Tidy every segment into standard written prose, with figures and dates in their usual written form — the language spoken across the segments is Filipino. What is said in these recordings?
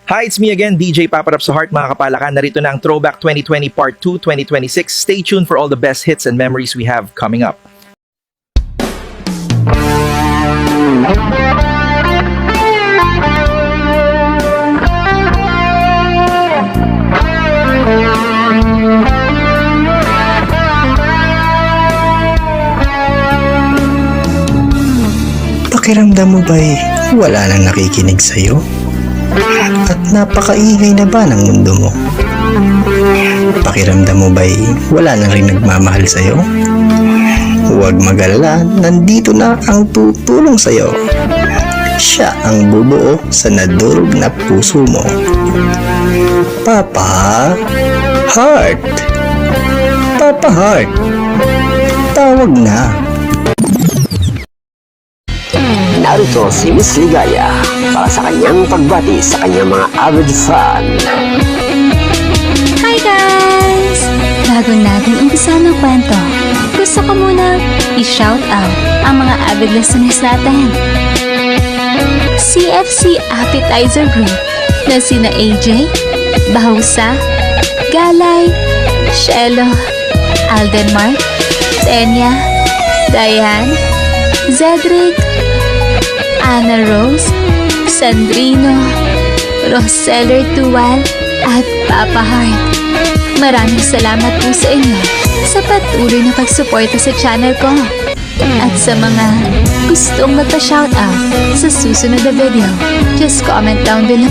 Hi, it's me again, DJ Paparap sa Heart mga kapalakan. Narito na ang Throwback 2020 Part 2 2026. Stay tuned for all the best hits and memories we have coming up. Pakiramdam mo ba'y wala nang nakikinig sa'yo? At napakaingay na ba ng mundo mo? Pakiramdam mo ba'y wala na rin nagmamahal sa'yo? Huwag mag-alala, nandito na ang tutulong sa'yo. Siya ang bubuo sa nadurog na puso mo. Papa Heart. Papa Heart. Tawag na. Narito si Miss Ligaya para sa kanyang pagbati sa kanyang mga avid fan. Hi guys! Bago natin umpisa ng kwento, gusto ko muna i-shout out ang mga avid listeners natin. CFC Appetizer Group na sina AJ, Bahusa, Galay, Shelo, Aldenmark, Tenya, Diane, Zedric, Ana Rose, Sandrino, Roseller Tuwal, at Papa Heart. Maraming salamat po sa inyo sa patuloy na pagsuporta sa channel ko. At sa mga gustong magpa-shoutout sa susunod na video, just comment down below.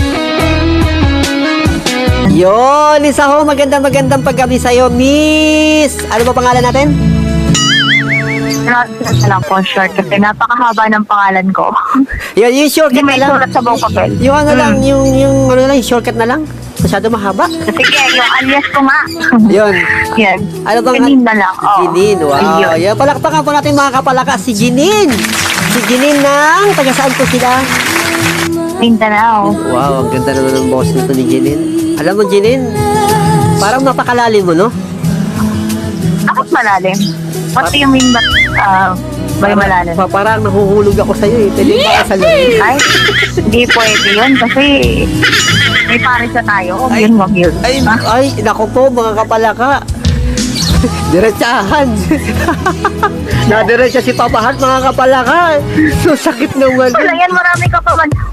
Yon, isa ho, magandang paggabi sa'yo, Miss. Ano ba pangalan natin? Transfer na lang po, short, kasi napakahaba ng pangalan ko. Yung shortcut Hindi may na lang. sulat sa buong papel. Yung ano lang, yung shortcut na lang. Masyado mahaba. Sige, yung alias ko nga. Yun. Yan. Ano bang Janine na lang. Si Janine, wow. Ayun. Yan, palakpakan po natin mga kapalaka, si Janine. Si Janine ng, taga saan po sila? Mindanao. Wow, ang ganda naman ng boss nito ni Janine. Alam mo, Janine, parang napakalalim mo, no? Bakit malalim? Pati yung may malalim. Parang nahuhulog ako sa'yo eh. Pwede ba sa loob? Ay, hindi pwede yun kasi may pares na tayo. Huwag yun, wag yun. Ay, naku po, mga kapalaka. Diretsahan. Nadiretsa si Papa Heart, mga kapalaka. So, sakit naman. Wala yan,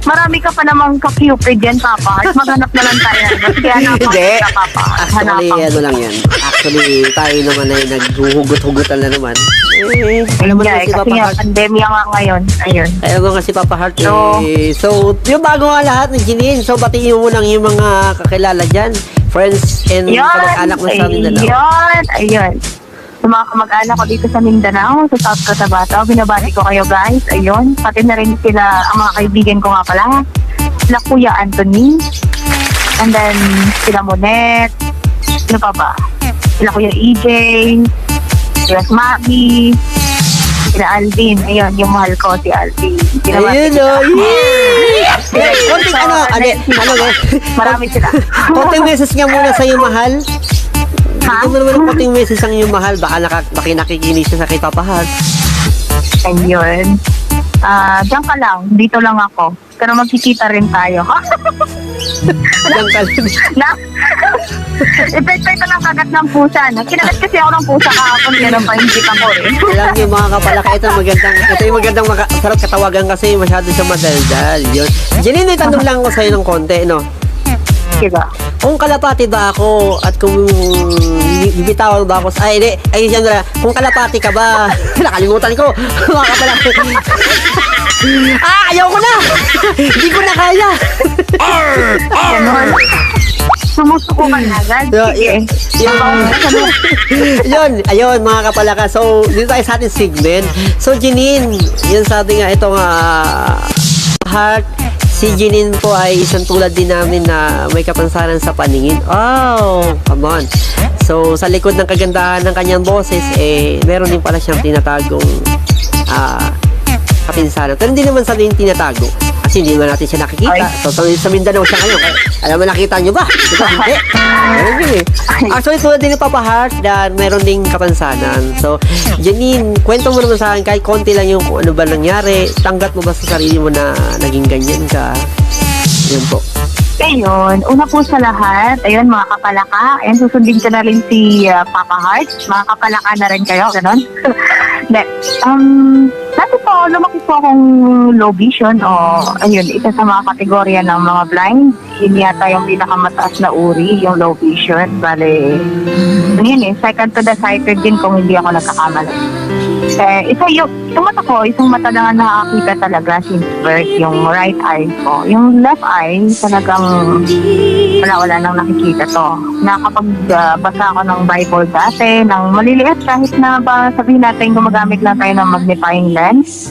marami ka pa namang ka-cupid yan, Papa Heart. Maghanap na lang tayo. Sige, hanapan Hindi. ka, Papa Heart. Actually, Hanapan. ano lang yan. Actually, tayo naman ay naghuhugot-hugutan na naman. Alam mo naman si Kasi Papa nga, Heart. pandemya nga ngayon. Ayun. Alam mo nga si Papa Heart. So, So, yung bago nga lahat ng Janine. So, batiin mo lang yung mga kakilala dyan. Friends and kamag-anak mo sa Mindanao. Ayun. Sa mga kamag-anak ko dito sa Mindanao, sa South Cotabato, binabati ko kayo guys. Ayun. Pati na rin sila, ang mga kaibigan ko nga pala. Sila Kuya Anthony. And then, sila Monet. Sino pa ba? Sila Kuya EJ. Sila Smaggy. Sila Alvin. Ayun, yung mahal ko, si Alvin. Ayun o. Konting Marami sila. konting message nga muna sa iyo, mahal. Ha? Ito mo naman ang konting message ang iyong mahal. Baka nakikinig siya sa kay Papa Heart. Ayun. Diyan ka lang. Dito lang ako. Pero magkikita rin tayo. Diyan ka lang. Na? Ipet-pet lang kagat ng pusa. No? Kinagat kasi ako ng pusa kahapon. Kaya nang paingit ako eh. Alam niyo mga kapalaka, ito yung magandang sarap katawagan kasi masyado siya madaldal. Yun. Janine, may tanong lang ko sa'yo ng konti, no? Diba? Kung kalapati ba ako at kung bibitawan ba ako ay hindi, ay yan na, kung kalapati ka ba, nakalimutan ko, mga kapalaka. Ayaw ko na! Hindi ko na kaya! Ganon. Sumusuko ka na agad. Sige. Ayun mga kapalaka. So, dito tayo sa ating segment. So, Janine, yun sabi nga, ito nga, Heart, si Janine po ay isang tulad din namin na may kapansanan sa paningin. Oh, come on. So, sa likod ng kagandahan ng kanyang boses, meron din pala siyang tinatagong kapinsanan. Pero hindi naman sabihin tinatago. Kasi hindi naman natin siya nakikita. So, sa Mindanao siya ngayon. Alam mo, nakita nyo ba? Diba? Hindi. Meron yun eh. Actually, tulad din ni Papa Heart, dahil meron ding kapansanan. So, Janine, kwento mo naman sa akin, kahit konti lang yung kung ano ba nangyari. Tanggap mo ba sa sarili mo na naging ganyan ka? Yun po. Ayun, una po sa lahat, ayun mga kapalaka, ayun susundin ko na rin si Papa Heart, mga kapalaka na rin kayo, ganon. Dati po, lumaki po akong low vision o ayun, isa sa mga kategorya ng mga blind, yun yata yung pinakamataas na uri, yung low vision, bale, yun second to the sighted din kung hindi ako nagkakamali. Yung mata ko, isang mata lang ang nakakita talaga since birth, yung right eye ko. Yung left eye, talagang wala nang nakikita to. Nakakapagbasa ako ng Bible dati, ng maliliit kahit na ba sabihin natin gumagamit lang tayo ng magnifying lens.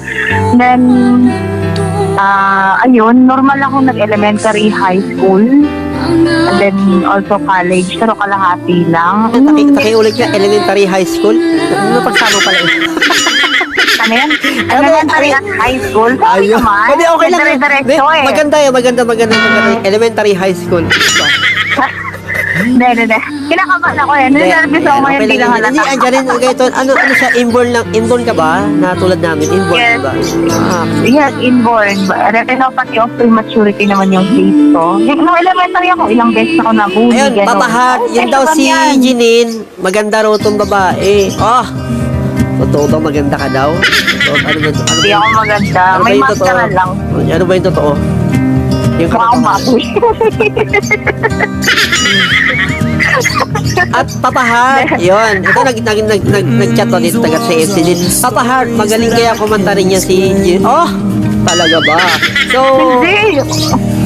Then, ayun, normal akong nag-elementary, high school, and then also college, pero kalahati lang. Takiulit niya, elementary, high school. Napagsama pala eh. Ano yan? Elementary at high school. Sorry Ayun. naman. Hindi, okay lang. Dire-diretso eh. Maganda yun, maganda. Elementary, high school. Hindi. Kinakabahan ako eh. Nervous ako ngayon Okay bilang lang. Hindi, halata. andyan rin. Ganito, ano siya, inborn ka ba? Na tulad namin, inborn Yes. ba? Yes, inborn. Retinopathy of prematurity naman yung case ko. Nung elementary ako, ilang beses ako nabuli. Ayun, ganun. papahat. Yan daw si Jeanine. Maganda raw itong babae. Oh! Totoo ba maganda ka daw? Totoo, Hindi ako maganda. ano ba May yung totoo? maskara lang. Ano ba yung totoo? Yung Mukha akong baboy. At Papa Heart, yun. Ito nag-chat to dito taga CFC din. Papa Heart, magaling kaya kumanta rin niya si Oh! Talaga ba? So, Hindi.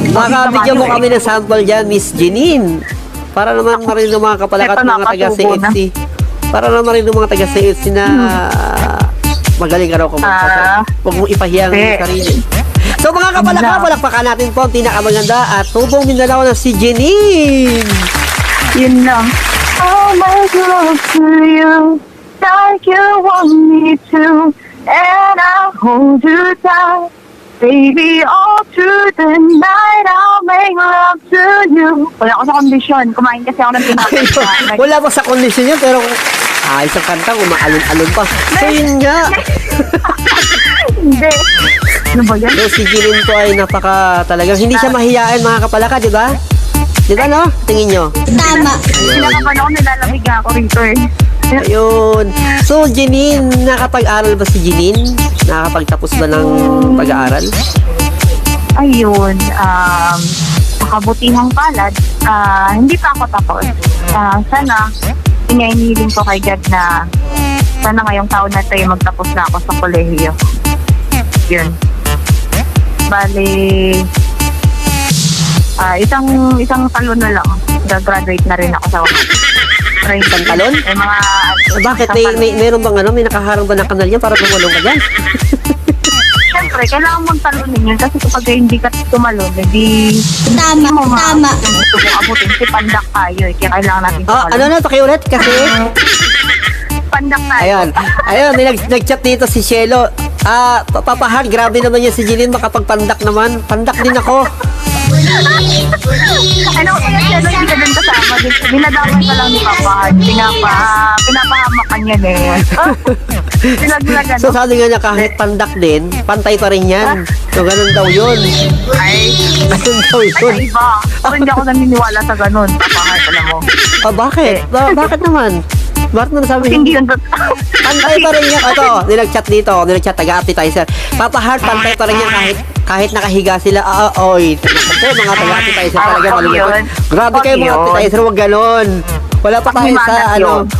makabigyan mo kami ng sample dyan, Miss Jeanine. Para naman marinig ng mga kapalakat Eto, mga taga nakasubo na. CFC. Para naman marinig ng mga taga CFC na magaling ka raw kumanta. Huwag mong ipahiya ang hindi. sarili. So mga kapalaka, palakpakan natin po ang pinakamaganda at tubong Mindanao na si Jeanine. Yun lang. I'll make love to you like you want me to, and I'll hold you tight. Baby, all through the night, I'll make love to you. Wala ako sa kondisyon. Kumain kasi ako ng tinapay. Wala pa sa kondisyon yun, pero isang kanta, umaalon-alon pa. So yun nga. Hindi. Ano ba yan? So si Jeanine po ay napaka talagang hindi siya mahiyain mga kapalaka, di ba? Di ba no? Tingin nyo. Pinakapan ako, nilalamig ako rito eh. Ayun. So Jeanine, nakapag-aral ba si Jeanine? Nakapagtapos ba ng pag-aaral? Ayun, makabutihang palad, hindi pa ako tapos. Sana, hinihiling ko kay God na sana ngayong taon na tayo magtapos na ako sa kolehiyo. Yun. Bali, isang talon na lang. Graduate na rin ako sa Isang talon? mga... Bakit? isang talon. Meron bang ano? May nakaharang ba na kanal yan para tumulong ka dyan? Siyempre, kailangan mong talunin yun kasi kapag hindi ka tumalon, hindi tama. Gusto mo abutin si pandak tayo eh. Kaya kailangan natin Ano na? Pakiulit kasi... Pandak tayo. Ayun, nag-chat dito si Shelo. Papa Heart, grabe naman yan si Jeanine, makapagpandak naman. Pandak din ako. Ano ko yung Shelo, hindi ka din kasama. Dinadamay ka lang ni Papa Heart. Pinapahamakan niya eh. Sinaglagan. So sabi nga niya, kahit pandak din, pantay pa rin yan. So ganun daw yun. Ay, Ganun daw yun. iba. Ako hindi ako naniniwala sa ganun, Papa Heart, alam mo. Bakit? Bakit naman? Bakit mo nasabi? Hindi yun totoo. Pantay pa rin yan. Ito, nilag-chat dito. Nilag-chat taga-appetizer. Papa Heart, pantay pa rin yan kahit nakahiga sila. Oy. Kasi mga taga-appetizer talaga malulungkot. Grabe kayo mga appetizer, huwag ganon. Wala pa tayo sa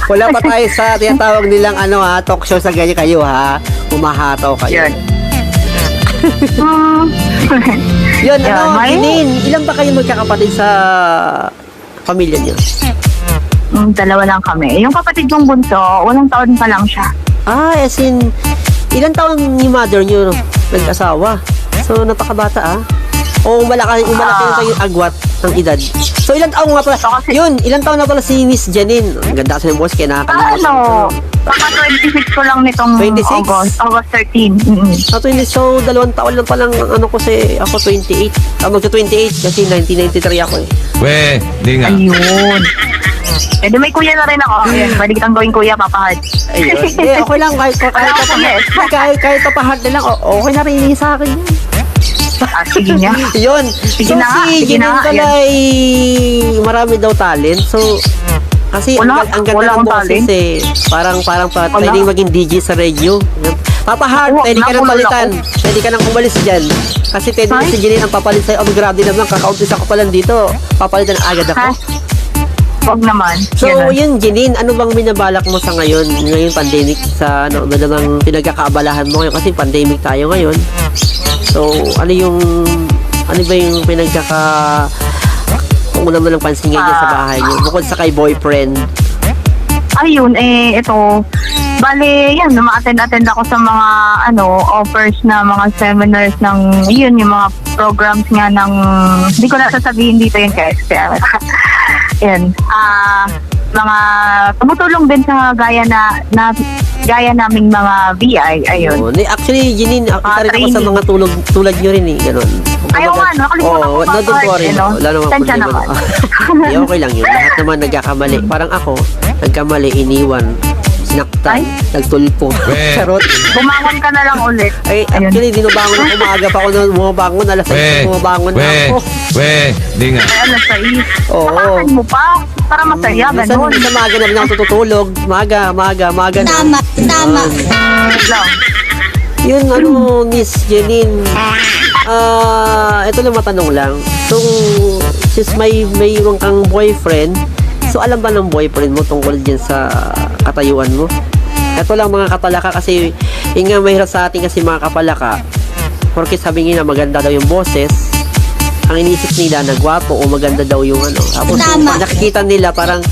wala pa tayo sa tinatawag nilang talk show sa ganyan kayo ha. Umahataw kayo. Yun. Yun, may- Jeanine, ilan ba kayo magkakapatid sa pamilya niyo? Dalawa lang kami. Yung kapatid kong bunso, walang taon pa lang siya. As in, ilang taon yung mother niyo nag-asawa? So, napakabata O malaki yung kayong agwat ng edad. So, ilang taon nga pala? Yun, ilang taon na pala si Miss Jeanine? Ang ganda kasi ng boss, kaya nakakalimutan. Baka 26 ko lang nitong 26? August 13. So, 2 taon lang palang ako 28. Magka-28 kasi 1993 ako eh. Di nga. Ayun. Eh, di may kuya na rin ako. Ayun, pwede kitang gawin kuya, Papa Heart. Ayun. Okay lang, kahit Wala akong yes. kahit Papa Heart na lang, okay na rin sa akin yan. Sige nga. Yun. Sige So, na nga, si sige na Janine nga, pala ay marami daw talent. So, kasi ang ganda wala ng akong boses talent. eh. Parang Wala. pwedeng maging DJ sa radio. Papa Heart, Wala, pwede ka nang wala palitan. Pwede ka nang umalis dyan. Kasi pwede Ay? si Janine ang papalit sa'yo. Oh, grabe naman, kakaumpisa ko pa lang dito. Papalitan agad Ha? ako. Huwag naman. So, Ganun. yun, Janine, ano bang binabalak mo sa ngayon? Ngayon, pandemic sa, ano namang pinagkakaabalahan mo ngayon? Kasi pandemic tayo ngayon. So, ano ba yung una mo ng pansin ngayon sa bahay niyo? Bukod sa kay boyfriend. Ayun, ito. Bale, yan, ma-attend ako sa mga, offers na mga seminars ng, yun, yung mga programs nga ng, hindi ko na sasabihin dito yun guys. Kaya, yan, mga tumutulong din sa gaya naming mga VI, ayun. Oh, actually, Janine, isa rin ako sa training. mga tulad nyo rin eh, ganun. Ayaw nga, nakalimutan ko pa, don't worry. ano? Wala namang Tansya problema. naman. Di, okay lang yun. Lahat naman nagkakamali. Parang ako, nagkamali, iniwan, sinaktan, Ay? nagtulpo. Charot. Bumangon ka na lang ulit. Ay, Ayun. actually, dinubangon ako. Maaga pa ako na bumabangon. Alas 6 bumabangon na ako. Di nga. Ay, alas 6. Oo. Tapakan mo pa, para masaya, Minsan, ganun. minsan maaga na rin ako tutulog. Maaga na. Tama. Lang. Yun, Miss Janine. Ito lang matanong lang. So, since may iwan kang boyfriend, so alam ba ng boyfriend mo tungkol dyan sa katayuan mo? Ito lang mga kapalaka kasi yun nga mahirap sa atin kasi mga kapalaka. Porque sabi nila maganda daw yung boses. Ang iniisip nila na gwapo o maganda daw yung Tapos pag nakikita nila parang,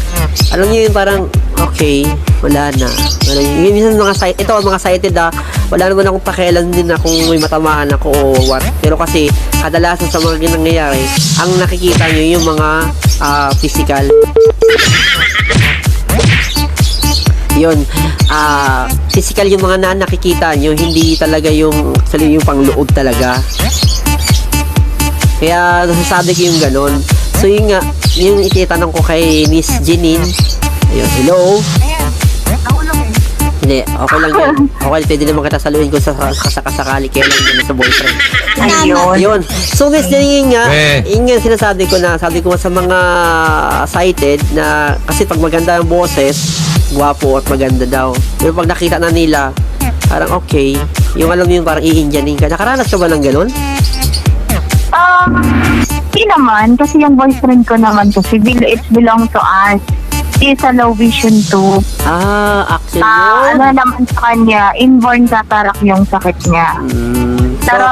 alam niyo yun parang, okay, wala na. Yung minsan mga cited wala naman akong pakialam din na kung may matamaan ako o what. Pero kasi, kadalasan sa mga nangyayari, ang nakikita nyo yung mga physical. Yun, physical yung mga nakikita nyo, hindi talaga yung, actually yung pangloob talaga. Kaya nasasabi ko yung ganon. So yun nga, yung ititanong ko kay Miss Janine. Ayun, hello? Ayan. Nahulog eh. Hindi, okay lang yun. Okay, pwede naman kita saluhin kung sakasakali kailan yun sa boyfriend. Ayun. Yun. So Miss Janine nga, yun nga sinasabi ko na, sabi ko sa mga cited na, kasi pag maganda ang boses, gwapo at maganda daw. Pero pag nakita na nila, parang okay, yung alam mo yung parang i-Indianin ka. Nakaranas ka ba ng ganon? Hindi naman, kasi yung boyfriend ko naman kasi it belong to us. He is a low vision too. Actually Ano naman sa kanya, inborn cataract yung sakit niya. Pero,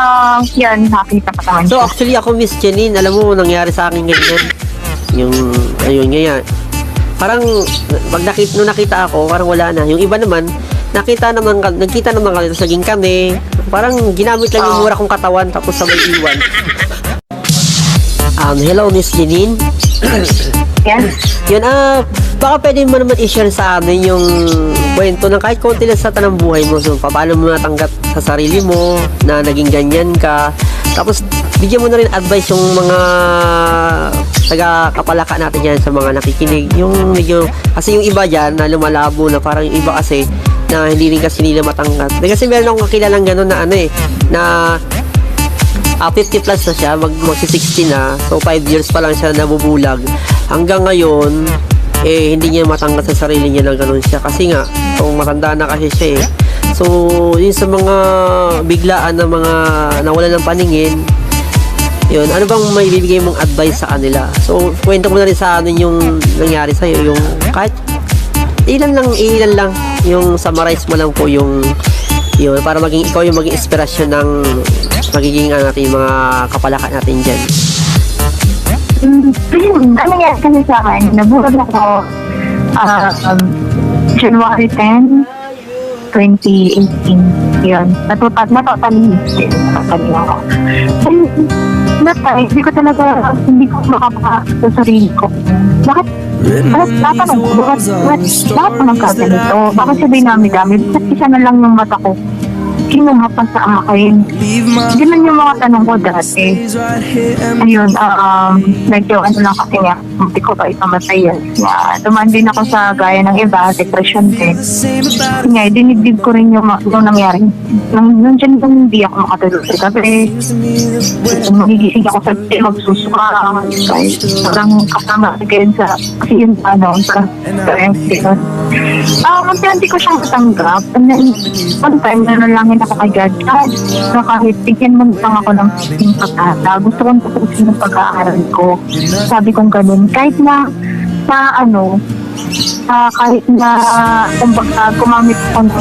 yun, nakita pa naman So siya. actually ako Miss Janine, alam mo nangyari sa akin ganyan. Yung ayun ganyan. Parang nung nakita ako, parang wala na. Yung iba naman, nagkita naman kami, tapos naging kami. Parang ginamit lang yung mura kong katawan tapos sabay iwan. Hello Miss Janine. Yan. Yun, baka pwede mo naman i-share sa amin yung kwento ng kahit konti lang sa tanang buhay mo. So, paano mo natanggap sa sarili mo na naging ganyan ka. Tapos, bigyan mo na rin advice yung mga taga-kapalaka natin yan sa mga nakikinig. Yung medyo, kasi yung iba dyan na lumalabo na parang yung iba kasi na hindi rin kasi nila matanggap. Kasi meron akong kakilalang gano'n na na 50 plus na siya, magsi-60 na. So 5 years pa lang siya nabubulag. Hanggang ngayon, hindi niya matanggap sa sarili niya na gano'n siya. Kasi nga, kung matanda na kasi siya eh. So, yun sa mga biglaan na mga nawalan ng paningin, yun, ano bang may bibigay mong advice sa kanila? So, kwento mo na rin sa amin yung nangyari sa'yo, yung kahit ilan lang, yung summarize mo lang po yung yun, para maging ikaw yung maging inspirasyon ng magiging natin mga kapalaka natin dyan. Ano yan kasi sa akin, nabulag ako January 10, 2018. Yun. Natotally ako. Hindi ko talaga, hindi ko makapakasok sa sarili ko. Bakit? Bakit naman kaganito? Bakit siya dynamic? Bakit isa na lang yung mata ko? kinuha pa sa akin. Ganun yung mga tanong ko dati. Ayun, medyo ano lang kasi nga, hindi ko pa ikamatay yan. Dumaan din ako sa gaya ng iba, depression din. Nga, dinibdib ko rin yung nangyari. Nung dyan yung hindi ako makatulog sa gabi. Magigising ako sa magsusuka. Parang kasama again sa, kasi yun, sa gano'n. Unti-unti ko siyang matanggap. And then, one time, nanalangin ako kay God. Na kahit bigyan mo lang ako ng pag-ata. Gusto kong tapusin ng pag-aaral ko. Sabi kong ganun. Kahit na kahit na kumbaga gumamit ko ng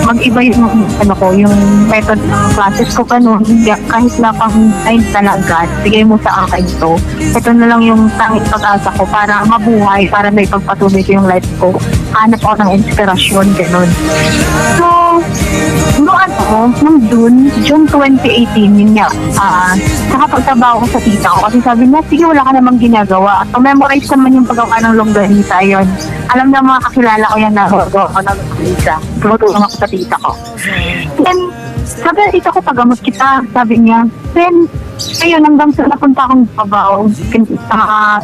mag-iba yung method ng classes ko ganun, kahit na pang time talaga, bigay mo sa akin to. Ito na lang yung tanging pag-asa ko para mabuhay, para na ipagpatuloy ko yung life ko. Hanap ako ng inspirasyon, ganun. So, nung June 2018, yun nga, nakapagtrabaho ko sa tita ko kasi sabi niya, sige, wala ka namang ginagawa. So, memorize naman yung paggawa ng longganisa yun. Alam na mga kakilala ko yan na gawa ko ng longganisa. Tumutulong ako sa tita ko. Then, sabi na tita ko, pagamot kita. Sabi niya, then, ayun, hanggang sa napunta akong trabaho,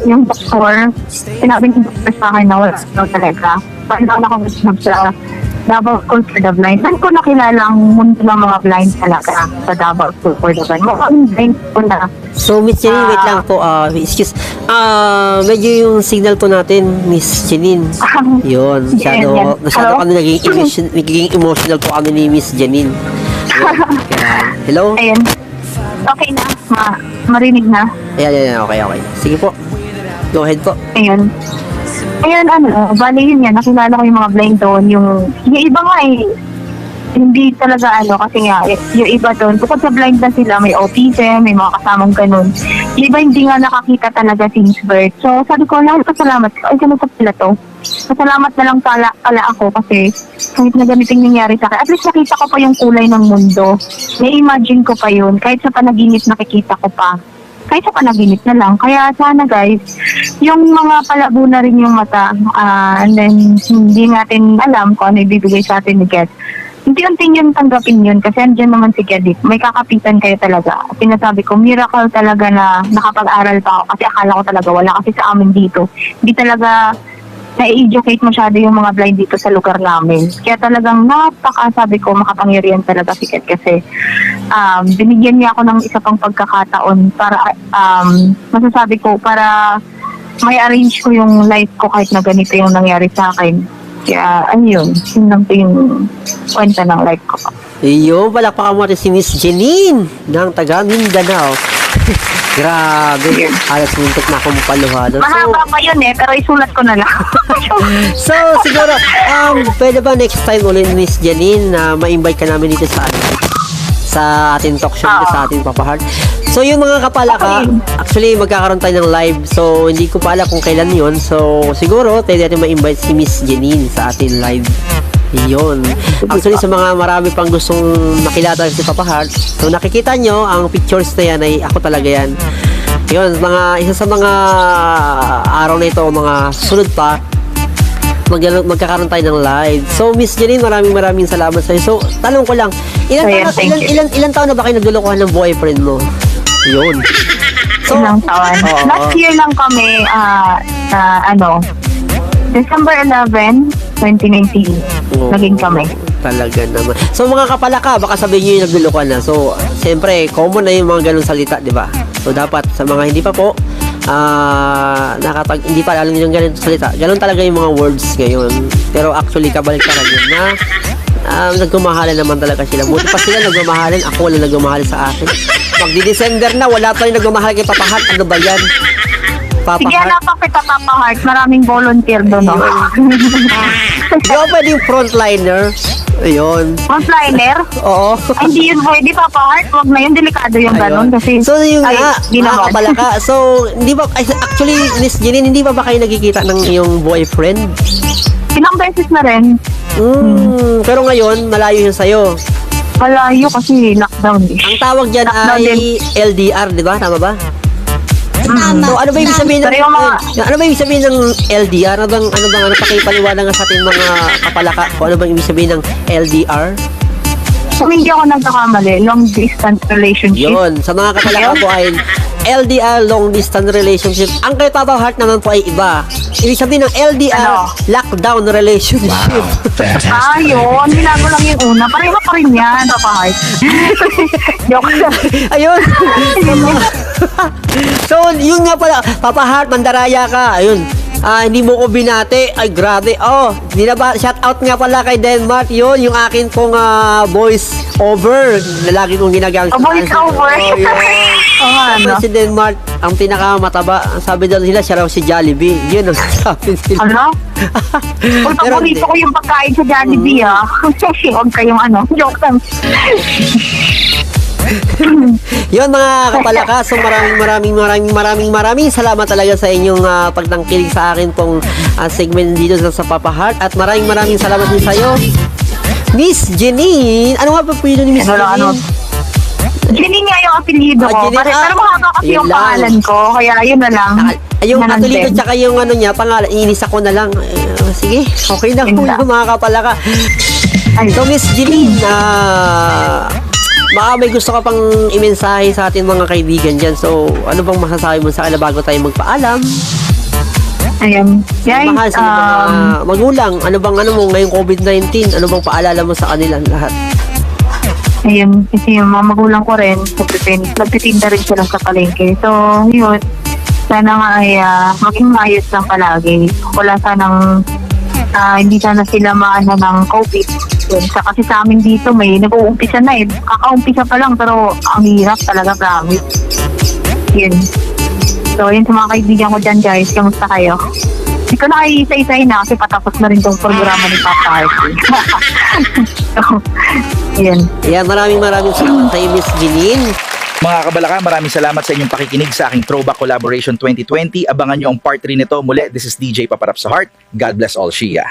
yung doktor, sinabi ng doktor sa akin na wala talaga. Paano ako sa Davao School for the Blind. Saan ko nakilala ang mundo ng mga blind talaga sa Davao School for the Blind. Mukhang blind ko na. So, Miss Janine, wait lang po. Excuse. Medyo yung signal po natin, Miss Janine. Yun. Masyado kami naging emotional po kami ni Miss Janine. Hello? Ayun. Okay na. Marinig na. Ayan. Okay. Sige po. Go ahead po. Ayun, bali yun yan, nakilala ko yung mga blind doon, yung iba nga hindi talaga kasi nga, yung iba doon, bukod sa blind na sila, may autism, may mga kasamang ganun. Yung iba hindi nga nakakita talaga since birth. So, sabi ko, salamat. Ay, ganun sa pala to. Pasalamat na lang pala ako kasi kahit na ganitong nangyari sa akin, at least nakita ko pa yung kulay ng mundo. May-imagine ko pa yun, kahit sa panaginip nakikita ko pa. Kahit sa panaginip na lang. Kaya sana guys, yung mga palabo na rin yung mata, and then hindi natin alam kung ano ibibigay sa atin ni God. Unti-unti yun tanggapin yun kasi andyan naman si God. May kakapitan kayo talaga. Sinasabi ko, miracle talaga na nakapag-aral pa ako kasi akala ko talaga wala kasi sa amin dito. Hindi talaga na-educate masyado yung mga blind dito sa lugar namin. Kaya talagang sabi ko, makapangyarihan talaga si God kasi binigyan niya ako ng isa pang pagkakataon para masasabi ko, para may arrange ko yung life ko kahit na ganito yung nangyari sa akin. Kaya yun lang po yung kwenta ng life ko. Iyo, palakpakan mo rin si Miss Janine ng taga Mindanao. Grabe, alas muntok na akong paluhalo. Mahaba pa yun pero isulat ko na lang. So, siguro, pwede ba next time ulit, Miss Janine, na ma-invite ka namin dito sa ating talk show, sa ating Papa Heart. So, yung mga kapalaka, actually, magkakaroon tayo ng live. So, hindi ko pa alam kung kailan yun. So, siguro, pwede natin ma-invite si Miss Janine sa ating live. Yun. Actually, sa mga marami pang gustong makilala si Papa Heart, so nakikita nyo, ang pictures na yan ay ako talaga yan. Yun, isa sa mga araw na ito, mga sunod pa, magkakaroon tayo ng live. So, Miss Janine, maraming salamat sa'yo. So, tanong ko lang, ilan taon na ba kayo naglulukuhan ng boyfriend mo? Yun. So, ilang taon? Last year lang kami, December 11, 2019, naging kami. Talaga naman. So, mga kapalaka, baka sabihin nyo yung naglulukuhan na. So, siyempre, common na yung mga ganun salita, di ba? So, dapat sa mga hindi pa po, hindi pa alam yung ganun salita. Ganun talaga yung mga words ngayon. Pero actually, kabaliktaran yun na nagmamahalan naman talaga sila. Buti pa sila nagmamahalan, ako wala nagmamahal sa akin. Magdi-December na, wala tayong nagmamahal kay Papa Heart. Ano ba yan? Papa Sige, Heart? pa kita Papa Heart. Maraming volunteer doon. Di ba pwede yung frontliner? Ayun. Frontliner? Oo. Ay, hindi yun pwede, Papa Heart. Huwag na yun, delikado yung ganun. Kasi, so, yung ginawa. Kabalaka. So, hindi ba, actually, Miss Janine, hindi ba kayo nagkikita ng iyong boyfriend? Ilang beses na rin. Pero ngayon, malayo yun sa'yo. Malayo kasi lockdown. Ang tawag dyan ay LDR, di ba? Tama ba? So, ano ba ibig sabihin ng LDR? Ano bang pakipaliwanag nga sa ating mga kapalaka? Kung ano bang ibig sabihin ng LDR? Kung hindi ako nagkakamali, long distance relationship. Yun, sa mga kapalaka po ay LDR, long distance relationship. Ang kay Papa Heart naman po ay iba. Ibig sabihin ng LDR, Ano? lockdown relationship. Yun. Binago lang yung una. Pareho pa rin yan, Papa Heart. Joke lang. Ayun. So, yun nga pala. Papa Heart, mandaraya ka. Ayun. Hindi mo ko binate. Ay, grabe. Oh, shout out nga pala kay Denmark. Yun, yung akin pong voice over na lagi kong ginagamit. Voice over. Oh, yun. Ano? Si Denmark, ang pinakamataba. Ang sabi daw nila, siya raw si Jollibee. Yun ang sabi nila. Ano? Kung Pero paborito hindi. ko yung pagkain sa Jollibee, Huwag kayong ano. Joke lang. Yun mga kapalaka, so maraming salamat talaga sa inyong pagtangkilig sa akin pong segment dito sa Papa Heart, at maraming salamat din sa iyo, Miss Janine. Ano nga pa po yun ni Miss Ano? Janine? Janine nga yung apelido ko. Janine, Pero mahaba kasi yun yung lang. pangalan ko. Kaya yun na lang. Yung Ganun apelido din. tsaka yung ano niya, pangalan, inis ako na lang. Sige, okay na po Yun lang. yung mga kapalaka. Ay. So Miss Janine, baka may gusto ka pang imensahe sa ating mga kaibigan dyan. So, ano bang masasabi mo sa kanila bago tayo magpaalam? Ayun. Guys, Mahal sa mga magulang, ano bang ano mo ngayong COVID-19? Ano bang paalala mo sa kanila lahat? ayun. Kasi yung mga magulang ko rin, nagtitinda rin sila sa palengke. So, yun. Sana nga ay maging maayos lang palagi. Wala sanang hindi sana sila maano ng COVID. Yun. Kasi sa amin dito may nag-uumpisa na eh. Kakaumpisa pa lang pero ang hirap talaga, promise. Yun. So, yun sa mga kaibigan ko dyan, guys. Kamusta kayo? Hindi ko na kayo isa-isahin na kasi patapos na rin tong programa ni Papa Harvey. So, yun. Ayan, maraming salamat sa iyo, Miss Janine. Mga kabalaka, maraming salamat sa inyong pakikinig sa aking Throwback Collaboration 2020. Abangan nyo ang part 3 nito. Muli, this is DJ Paparap sa Heart. God bless all Shia.